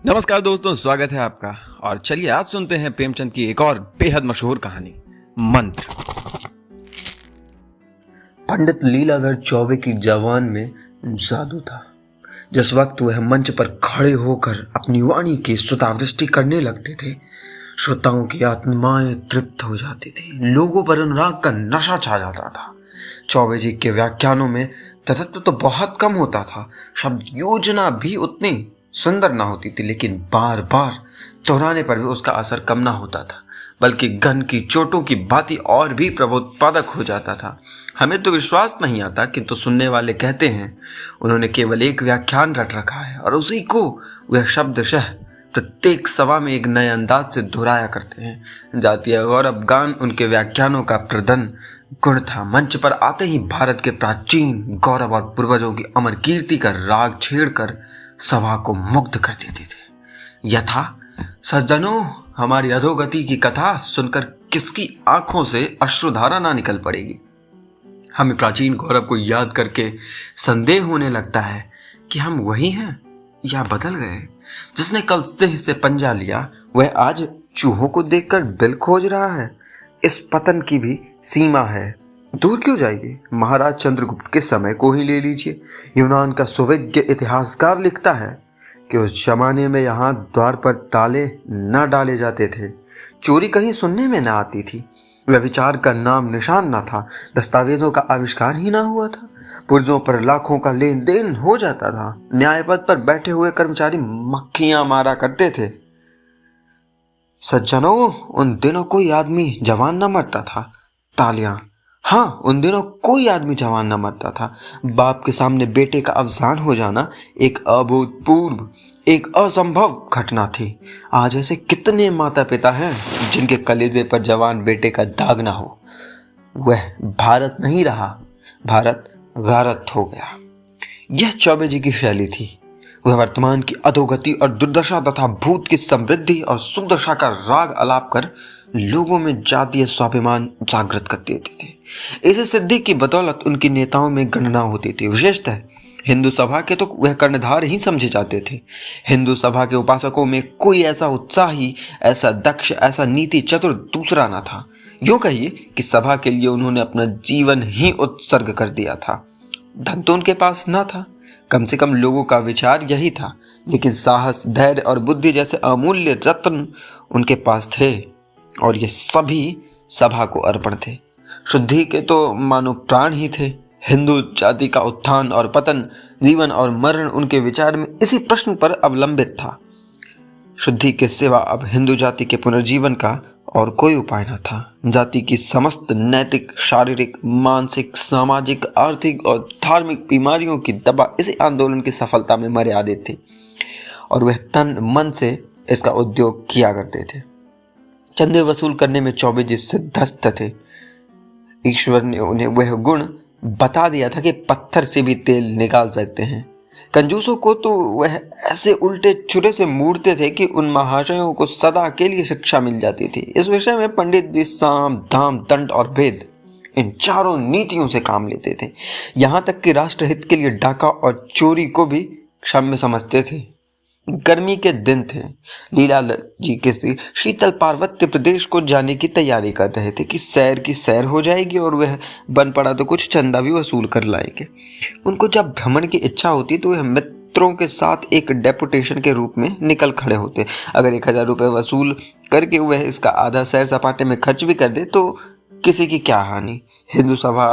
नमस्कार दोस्तों, स्वागत है आपका। और चलिए आज सुनते हैं प्रेमचंद की एक और बेहद मशहूर कहानी, मंत्र। पंडित लीलाधर चौबे की जवान में जादू था। जिस वक्त वह मंच पर खड़े होकर अपनी वाणी की स्तुतावृष्टि करने लगते थे, श्रोताओं की आत्माएं तृप्त हो जाती थी, लोगों पर अनुराग का नशा छा जाता था। चौबे जी के व्याख्यानों में तत्व तो बहुत कम होता था, शब्द योजना भी उतनी सुंदर ना होती थी, लेकिन बार बार दोहराने पर भी उसका असर कम ना होता था, बल्कि गन की चोटों की बाती और भी प्रबोधपादक हो जाता था। हमें तो विश्वास नहीं आता, किंतु सुनने वाले कहते हैं उन्होंने केवल एक व्याख्यान रट रखा है और उसी को वह शब्दशः प्रत्येक सभा में एक नए अंदाज से दोहराया करते हैं। जातीय गौरव गान उनके व्याख्यानों का प्रधान गुण था। मंच पर आते ही भारत के प्राचीन गौरव और पूर्वजों की अमर कीर्ति का राग छेड़कर सभा को मुग्ध कर देते थे। यथा सज्जनों, हमारी अधोगति की कथा सुनकर किसकी आंखों से अश्रुधारा ना निकल पड़ेगी। हमें प्राचीन गौरव को याद करके संदेह होने लगता है कि हम वही हैं या बदल गए। जिसने कल सिंह से पंजा लिया, वह आज चूहों को देखकर बिल खोज रहा है। इस पतन की भी सीमा है, दूर क्यों जाइए। महाराज चंद्रगुप्त के समय को ही ले लीजिए। यूनान का सुविज्ञ इतिहासकार लिखता है कि उस जमाने में यहाँ द्वार पर ताले न डाले जाते थे, चोरी कहीं सुनने में न आती थी, व्यभिचार का नाम निशान न था, दस्तावेजों का आविष्कार ही ना हुआ था, पुर्जों पर लाखों का लेन देन हो जाता था, न्यायपद पर बैठे हुए कर्मचारी मक्खियां मारा करते थे। सज्जनों, उन दिनों कोई आदमी जवान न मरता था। तालियां। हाँ, उन दिनों कोई आदमी जवान न मरता था। बाप के सामने बेटे का अवसान हो जाना एक अभूतपूर्व, एक असंभव घटना थी। आज ऐसे कितने माता पिता हैं जिनके कलेजे पर जवान बेटे का दाग ना हो। वह भारत नहीं रहा, भारत गारत हो गया। यह चौबे जी की शैली थी। वह वर्तमान की अधोगति और दुर्दशा तथा भूत की समृद्धि और सुदशा का राग अलाप कर लोगों में जातीय स्वाभिमान जागृत कर देते थे। इस सिद्धि की बदौलत उनकी नेताओं में गणना होती थी। विशेषतः हिंदू सभा के तो वह कर्णधार ही समझे जाते थे। हिंदू सभा के उपासकों में कोई ऐसा उत्साही, ऐसा दक्ष, ऐसा नीति चतुर दूसरा न था। यूं कहिए कि सभा के लिए उन्होंने अपना जीवन ही उत्सर्ग कर दिया था। धन तो उनके पास न था, कम से कम लोगों का विचार यही था, लेकिन साहस, धैर्य और बुद्धि जैसे अमूल्य रत्न उनके पास थे, और ये सभी सभा को अर्पण थे। शुद्धि के तो मानो प्राण ही थे। हिंदू जाति का उत्थान और पतन, जीवन और मरण उनके विचार में इसी प्रश्न पर अवलंबित था। शुद्धि के सिवा अब हिंदू जाति के पुनर्जीवन का और कोई उपाय न था। जाति की समस्त नैतिक, शारीरिक, मानसिक, सामाजिक, आर्थिक और धार्मिक बीमारियों की दवा इसी आंदोलन की सफलता में मर्यादित थी, और वह तन मन से इसका उद्योग किया करते थे। चंदे वसूल करने में चौबे जी सिद्धस्त थे। ईश्वर ने उन्हें वह गुण बता दिया था कि पत्थर से भी तेल निकाल सकते हैं। कंजूसों को तो वह ऐसे उल्टे छुरे से मूड़ते थे कि उन महाशयों को सदा के लिए शिक्षा मिल जाती थी। इस विषय में पंडित जी साम, दाम, दंड और भेद, इन चारों नीतियों से काम लेते थे। यहाँ तक कि राष्ट्रहित के लिए डाका और चोरी को भी क्षम्य समझते थे। गर्मी के दिन थे। लीला जी के शीतल पार्वत्य प्रदेश को जाने की तैयारी कर रहे थे कि सैर की सैर हो जाएगी और वह बन पड़ा तो कुछ चंदा भी वसूल कर लाएंगे। उनको जब भ्रमण की इच्छा होती तो वह मित्रों के साथ एक डेपुटेशन के रूप में निकल खड़े होते। अगर 1000 रुपये वसूल करके वह इसका आधा सैर सपाटे में खर्च भी कर दे तो किसी की क्या हानि। हिंदू सभा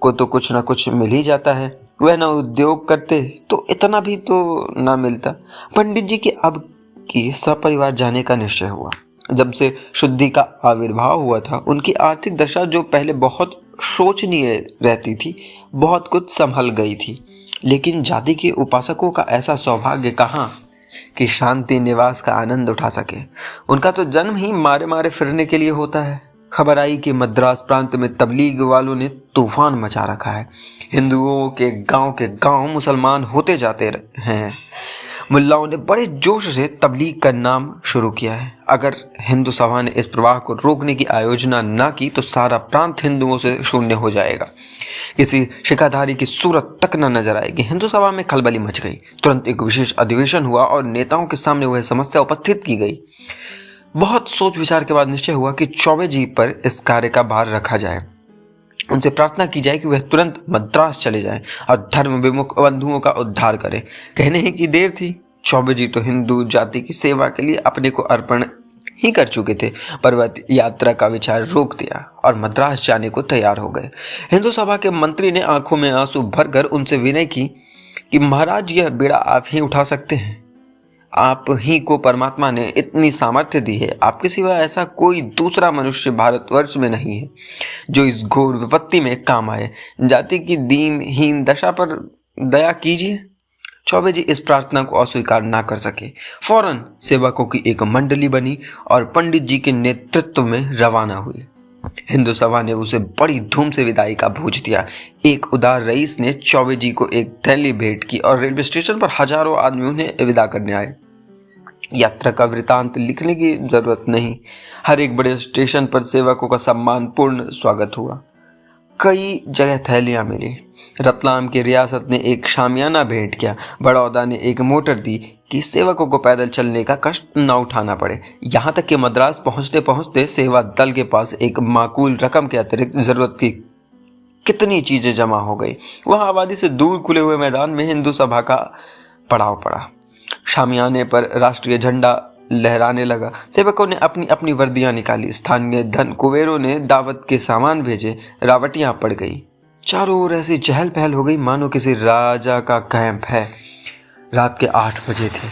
को तो कुछ ना कुछ मिल ही जाता है। वह ना उद्योग करते तो इतना भी तो ना मिलता। पंडित जी के अब की सपरिवार जाने का निश्चय हुआ। जब से शुद्धि का आविर्भाव हुआ था, उनकी आर्थिक दशा जो पहले बहुत शोचनीय रहती थी, बहुत कुछ संभल गई थी। लेकिन जाति के उपासकों का ऐसा सौभाग्य कहाँ कि शांति निवास का आनंद उठा सके। उनका तो जन्म ही मारे मारे फिरने के लिए होता है। खबर आई कि मद्रास प्रांत में तबलीग वालों ने तूफान मचा रखा है। हिंदुओं के गांव मुसलमान होते जाते हैं। मुल्लाओं ने बड़े जोश से तबलीग का नाम शुरू किया है। अगर हिंदू सभा ने इस प्रवाह को रोकने की आयोजना न की तो सारा प्रांत हिंदुओं से शून्य हो जाएगा, किसी शिकाधारी की सूरत तक न नजर आएगी। हिंदू सभा में खलबली मच गई। तुरंत एक विशेष अधिवेशन हुआ और नेताओं के सामने वह समस्या उपस्थित की गई। बहुत सोच विचार के बाद निश्चय हुआ कि चौबे जी पर इस कार्य का भार रखा जाए। उनसे प्रार्थना की जाए कि वह तुरंत मद्रास चले जाएं और धर्म विमुख बंधुओं का उद्धार करें। कहने ही की देर थी। चौबे जी तो हिंदू जाति की सेवा के लिए अपने को अर्पण ही कर चुके थे, पर वह यात्रा का विचार रोक दिया और मद्रास जाने को तैयार हो गए। हिंदू सभा के मंत्री ने आंखों में आंसू भरकर उनसे विनय की कि महाराज, यह बेड़ा आप ही उठा सकते हैं। आप ही को परमात्मा ने इतनी सामर्थ्य दी है। आपके सिवा ऐसा कोई दूसरा मनुष्य भारतवर्ष में नहीं है जो इस घोर विपत्ति में काम आए। जाति की दीनहीन दशा पर दया कीजिए। चौबे जी इस प्रार्थना को अस्वीकार ना कर सके। फौरन सेवकों की एक मंडली बनी और पंडित जी के नेतृत्व में रवाना हुई। हिंदू सभा ने उसे बड़ी धूम से विदाई का भोज दिया। एक उदार रईस ने चौबे जी को एक थैली भेंट की और रेलवे स्टेशन पर हजारों आदमी उन्हें विदा करने आए। यात्रा का वृतांत लिखने की जरूरत नहीं। हर एक बड़े स्टेशन पर सेवकों का सम्मानपूर्ण स्वागत हुआ। कई जगह थैलियां मिली। रतलाम की रियासत ने एक शामियाना भेंट किया। बड़ौदा ने एक मोटर दी कि सेवकों को पैदल चलने का कष्ट न उठाना पड़े। यहाँ तक कि मद्रास पहुँचते पहुँचते सेवा दल के पास एक माकूल रकम के अतिरिक्त जरूरत की कितनी चीजें जमा हो गई। वह आबादी से दूर खुले हुए मैदान में हिंदू सभा का पड़ाव पड़ा। शामियाने पर राष्ट्रीय झंडा लहराने लगा। सेवकों ने अपनी अपनी वर्दियां निकाली। स्थानीय धन कुबेरों ने दावत के सामान भेजे। रावटियां पड़ गई। चारों ओर ऐसी चहल पहल हो गई मानो किसी राजा का कैंप है। रात के 8 बजे थे।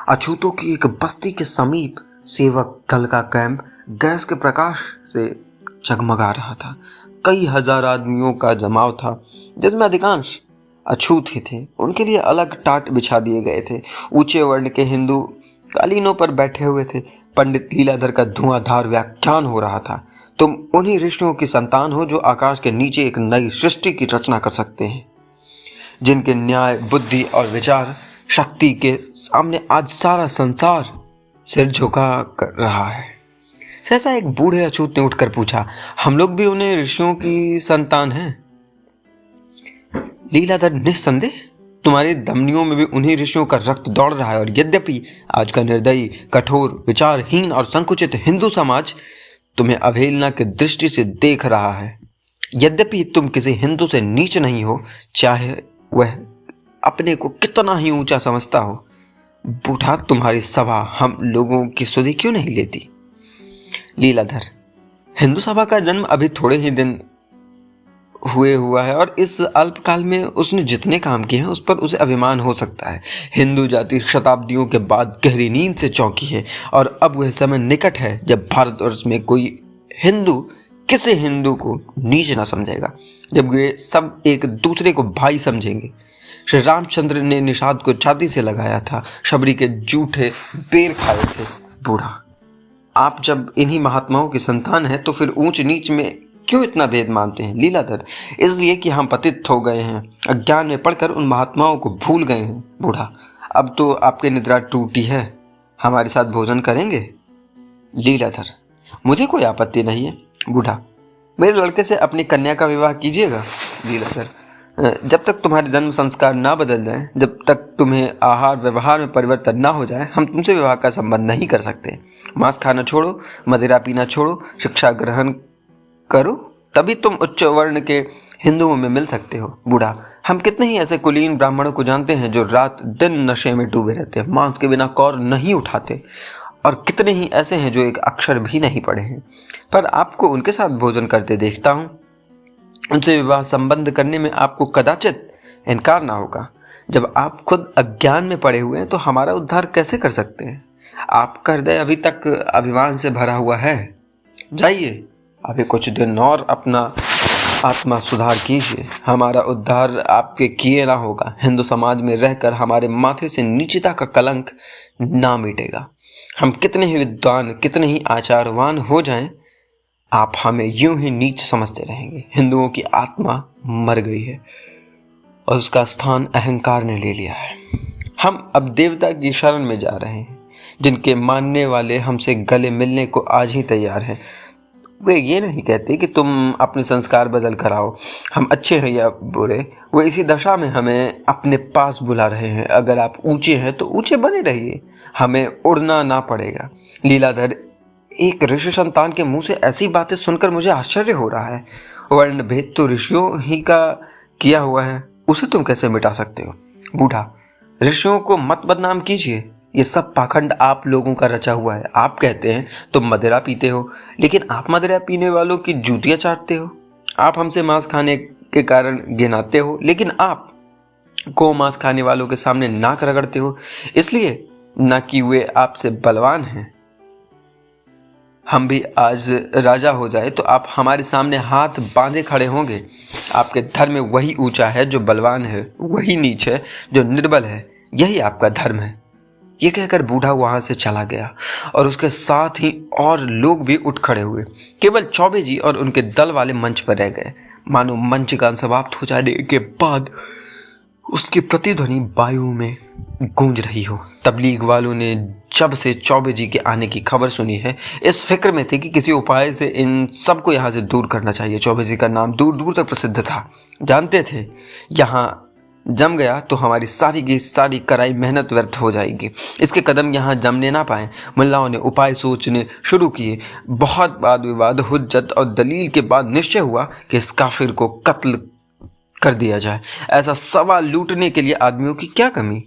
अछूतों की एक बस्ती के समीप सेवक दल का कैंप गैस के प्रकाश से जगमगा रहा था। कई हजार आदमियों का जमाव था, जिसमें अधिकांश अछूत ही थे। उनके लिए अलग टाट बिछा दिए गए थे। ऊंचे वर्ण के हिंदू कालीनों पर बैठे हुए थे। पंडित लीलाधर का धुआंधार व्याख्यान हो रहा था। तुम उन्हीं ऋषियों की संतान हो जो आकाश के नीचे एक नई सृष्टि की रचना कर सकते हैं, जिनके न्याय, बुद्धि और विचार शक्ति के सामने आज सारा संसार सिर झुका कर रहा है। सहसा एक बूढ़े अछूत ने उठकर पूछा, हम लोग भी उन्हें ऋषियों की संतान हैं? लीलाधर, निस्संदेह तुम्हारी धमनियों में भी उन्हीं ऋषियों का रक्त दौड़ रहा है। और यद्यपि आज का निर्दयी, कठोर, विचारहीन और संकुचित हिंदू समाज तुम्हें अवहेलना की दृष्टि से देख रहा है, यद्यपि तुम किसी हिंदू से नीच नहीं हो, चाहे वह अपने को कितना ही ऊंचा समझता हो। बूढ़ा, तुम्हारी सभा हम लोगों की सुधि क्यों नहीं लेती? लीलाधर, हिंदू सभा का जन्म अभी थोड़े ही दिन हुए हुआ है और इस अल्पकाल में उसने जितने काम किए हैं उस पर उसे अभिमान हो सकता है। हिंदू जाति शताब्दियों के बाद गहरी नींद से चौंकी है और अब वह समय निकट है जब भारतवर्ष में कोई हिंदू किसी हिंदू को नीच ना समझेगा, जब वे सब एक दूसरे को भाई समझेंगे। श्री रामचंद्र ने निषाद को छाती से लगाया था, शबरी के जूठे बेर खाए थे। बूढ़ा, आप जब इन्हीं महात्माओं की संतान हैं तो फिर ऊंच नीच में क्यों इतना भेद मानते हैं? लीलाधर, इसलिए कि हम पतित हो गए हैं, अज्ञान में पड़कर उन महात्माओं को भूल गए हैं। बूढ़ा, अब तो आपकी निद्रा टूटी है, हमारे साथ भोजन करेंगे? लीलाधर, मुझे कोई आपत्ति नहीं है। बूढ़ा, मेरे लड़के से अपनी कन्या का विवाह कीजिएगा। लीलाधर, जब तक तुम्हारे जन्म संस्कार ना बदल जाए, जब तक तुम्हें आहार व्यवहार में परिवर्तन ना हो जाए, हम तुमसे विवाह का संबंध नहीं कर सकते। मांस खाना छोड़ो, मदिरा पीना छोड़ो, शिक्षा ग्रहण करो, तभी तुम उच्च वर्ण के हिंदुओं में मिल सकते हो। बूढ़ा, हम कितने ही ऐसे कुलीन ब्राह्मणों को जानते हैं जो रात दिन नशे में डूबे रहते हैं, मांस के बिना कौर नहीं उठाते, और कितने ही ऐसे हैं जो एक अक्षर भी नहीं पढ़े हैं, पर आपको उनके साथ भोजन करते देखता हूँ। उनसे विवाह संबंध करने में आपको कदाचित इनकार ना होगा। जब आप खुद अज्ञान में पड़े हुए हैं तो हमारा उद्धार कैसे कर सकते हैं? आपका हृदय अभी तक अभिमान से भरा हुआ है। जाइए, अभी कुछ दिन और अपना आत्मा सुधार कीजिए। हमारा उद्धार आपके किए ना होगा। हिंदू समाज में रहकर हमारे माथे से नीचता का कलंक ना मिटेगा। हम कितने ही विद्वान, कितने ही आचारवान हो जाएं, आप हमें यूं ही नीच समझते रहेंगे। हिंदुओं की आत्मा मर गई है और उसका स्थान अहंकार ने ले लिया है। हम अब देवता की शरण में जा रहे हैं, जिनके मानने वाले हमसे गले मिलने को आज ही तैयार हैं। वे ये नहीं कहते कि तुम अपने संस्कार बदल कर आओ, हम अच्छे हैं या बुरे। वे इसी दशा में हमें अपने पास बुला रहे हैं। अगर आप ऊंचे हैं तो ऊंचे बने रहिए, हमें उड़ना ना पड़ेगा। लीलाधर, एक ऋषि संतान के मुंह से ऐसी बातें सुनकर मुझे आश्चर्य हो रहा है। वर्ण भेद तो ऋषियों ही का किया हुआ है, उसे तुम कैसे मिटा सकते हो? बूढ़ा, ऋषियों को मत बदनाम कीजिए, ये सब पाखंड आप लोगों का रचा हुआ है। आप कहते हैं तुम मदिरा पीते हो, लेकिन आप मदिरा पीने वालों की जूतियां चाटते हो। आप हमसे मांस खाने के कारण गिनाते हो, लेकिन आप गौ मांस खाने वालों के सामने नाक रगड़ते हो, इसलिए ना कि वे आपसे बलवान हैं। हम भी आज राजा हो जाए तो आप हमारे सामने हाथ बांधे खड़े होंगे। आपके धर्म में वही ऊंचा है जो बलवान है, वही नीच है जो निर्बल है। यही आपका धर्म है। ये कहकर बूढ़ा वहां से चला गया और उसके साथ ही और लोग भी उठ खड़े हुए। केवल चौबे जी और उनके दल वाले मंच पर रह गए। मानो मंच गान समाप्त हो जाने के बाद उसकी प्रतिध्वनि वायु में गूंज रही हो। तबलीग वालों ने जब से चौबे जी के आने की खबर सुनी है, इस फिक्र में थे कि किसी उपाय से इन सबको यहाँ से दूर करना चाहिए। चौबे जी का नाम दूर दूर तक प्रसिद्ध था। जानते थे यहाँ जम गया तो हमारी सारी की सारी कराई मेहनत व्यर्थ हो जाएगी। इसके कदम यहाँ जमने ना पाए। मुल्लाओं ने उपाय सोचने शुरू किए। बहुत वाद विवाद, हुज्जत और दलील के बाद निश्चय हुआ कि इस काफिर को कत्ल कर दिया जाए। ऐसा सवाल लूटने के लिए आदमियों की क्या कमी?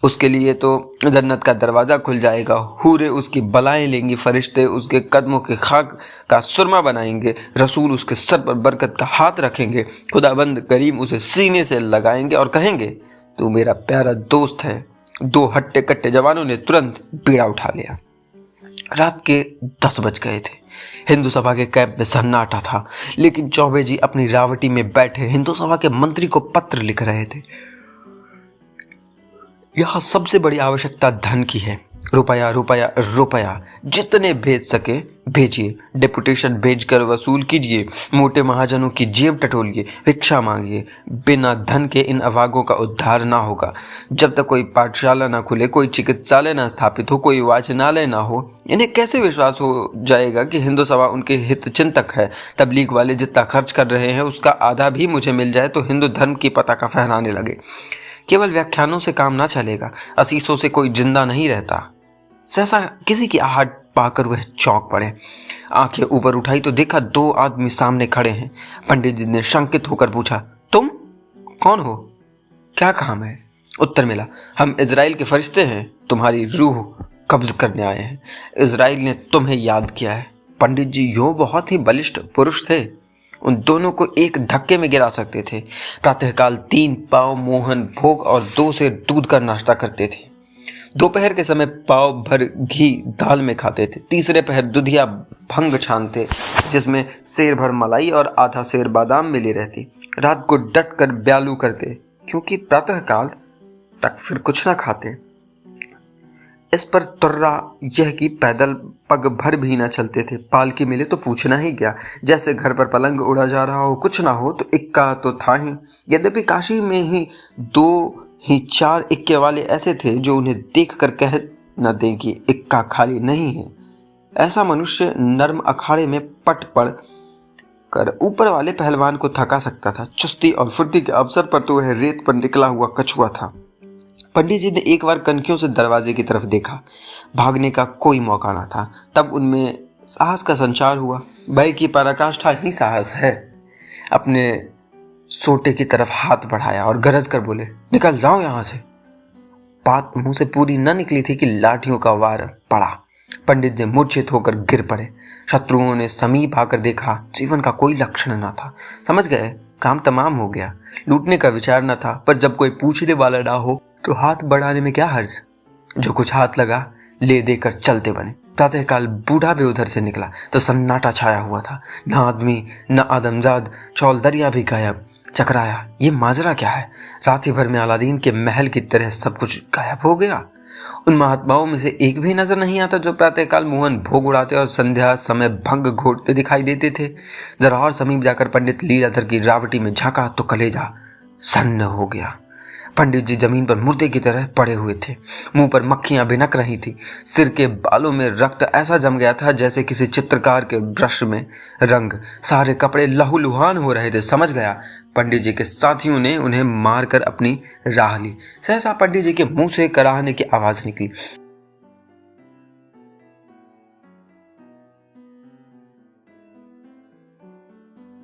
उसके लिए तो जन्नत का दरवाज़ा खुल जाएगा। हूरे उसकी बलाएं लेंगी, फरिश्ते उसके कदमों के खाक का सुरमा बनाएंगे, रसूल उसके सर पर बरकत का हाथ रखेंगे, खुदाबंद करीम उसे सीने से लगाएंगे और कहेंगे तू मेरा प्यारा दोस्त है। 2 हट्टे कट्टे जवानों ने तुरंत बीड़ा उठा लिया। रात के 10 बज गए थे। हिंदू सभा के कैंप में सन्नाटा था, लेकिन चौबे जी अपनी रावटी में बैठे हिंदू सभा के मंत्री को पत्र लिख रहे थे। यहाँ सबसे बड़ी आवश्यकता धन की है। रुपया रुपया रुपया, जितने भेज सके भेजिए। डेपुटेशन भेजकर वसूल कीजिए। मोटे महाजनों की जेब टटोलिए, भिक्षा मांगिए। बिना धन के इन अभागों का उद्धार ना होगा। जब तक कोई पाठशाला ना खुले, कोई चिकित्सालय ना स्थापित हो, कोई वाचनालय ना हो, इन्हें कैसे विश्वास हो जाएगा कि हिंदू सभा उनके हित चिंतक है? तबलीग वाले जितना खर्च कर रहे हैं उसका आधा भी मुझे मिल जाए तो हिंदू धर्म की पताका फहराने लगे। केवल व्याख्यानों से काम ना चलेगा, असीसों से कोई जिंदा नहीं रहता। सहसा किसी की आहट पाकर वह चौंक पड़े। आंखें ऊपर उठाई तो देखा 2 आदमी सामने खड़े हैं। पंडित जी ने शंकित होकर पूछा, तुम कौन हो? क्या काम है? उत्तर मिला, हम इजराइल के फरिश्ते हैं, तुम्हारी रूह कब्ज करने आए हैं। इजराइल ने तुम्हें याद किया है। पंडित जी यूं बहुत ही बलिष्ठ पुरुष थे, उन दोनों को एक धक्के में गिरा सकते थे। प्रातःकाल 3 पाव मोहन भोग और 2 सेर दूध का नाश्ता करते थे। दोपहर के समय पाव भर घी दाल में खाते थे। तीसरे पहर दुधिया भंग छानते, जिसमें सेर भर मलाई और आधा सेर बादाम मिली रहती। रात को डट कर ब्यालू करते, क्योंकि प्रातःकाल तक फिर कुछ न खाते। इस पर तुर्रा यह कि पैदल पग भर भी न चलते थे। पालकी मिले तो पूछना ही क्या, जैसे घर पर पलंग उड़ा जा रहा हो, कुछ ना हो तो इक्का तो था ही। यद्यपि काशी में ही 4 इक्के वाले ऐसे थे जो उन्हें देखकर कह न दें कि इक्का खाली नहीं है। ऐसा मनुष्य नर्म अखाड़े में पट पड़ कर ऊपर वाले पहलवान को थका सकता था। चुस्ती और फुर्ती के अवसर पर तो वह रेत पर निकला हुआ कछुआ था। पंडित जी ने एक बार कनखियों से दरवाजे की तरफ देखा। भागने का कोई मौका न था। तब उनमें साहस का संचार हुआ। भय की पराकाष्ठा ही साहस है। अपने सोटे की तरफ हाथ बढ़ाया और गरज कर बोले, निकल जाओ यहाँ से। बात मुंह से पूरी न निकली थी कि लाठियों का वार पड़ा। पंडित जी मूर्छित होकर गिर पड़े। शत्रुओं ने समीप आकर देखा, जीवन का कोई लक्षण न था। समझ गए काम तमाम हो गया। लूटने का विचार न था, पर जब कोई पूछने वाला ना हो तो हाथ बढ़ाने में क्या हर्ज। जो कुछ हाथ लगा ले देकर चलते बने। प्रातःकाल बूढ़ा भी उधर से निकला तो सन्नाटा छाया हुआ था। न आदमी न आदमजाद, चौल दरिया भी गायब। चकराया, ये माजरा क्या है? रात भर में अलादीन के महल की तरह सब कुछ गायब हो गया। उन महात्माओं में से एक भी नजर नहीं आता जो प्रातःकाल मोहन भोग उड़ाते और संध्या समय भंग घोटते दिखाई देते थे। जरा और समीप जाकर पंडित लीलाधर की रावटी में झांका तो कलेजा सन्न हो गया। पंडित जी जमीन पर मुर्दे की तरह पड़े हुए थे। मुंह पर मक्खियां भिनक रही थी। सिर के बालों में रक्त ऐसा जम गया था जैसे किसी चित्रकार के ब्रश में रंग। सारे कपड़े लहूलुहान हो रहे थे। समझ गया, पंडित जी के साथियों ने उन्हें मारकर अपनी राह ली। सहसा पंडित जी के मुंह से कराहने की आवाज निकली।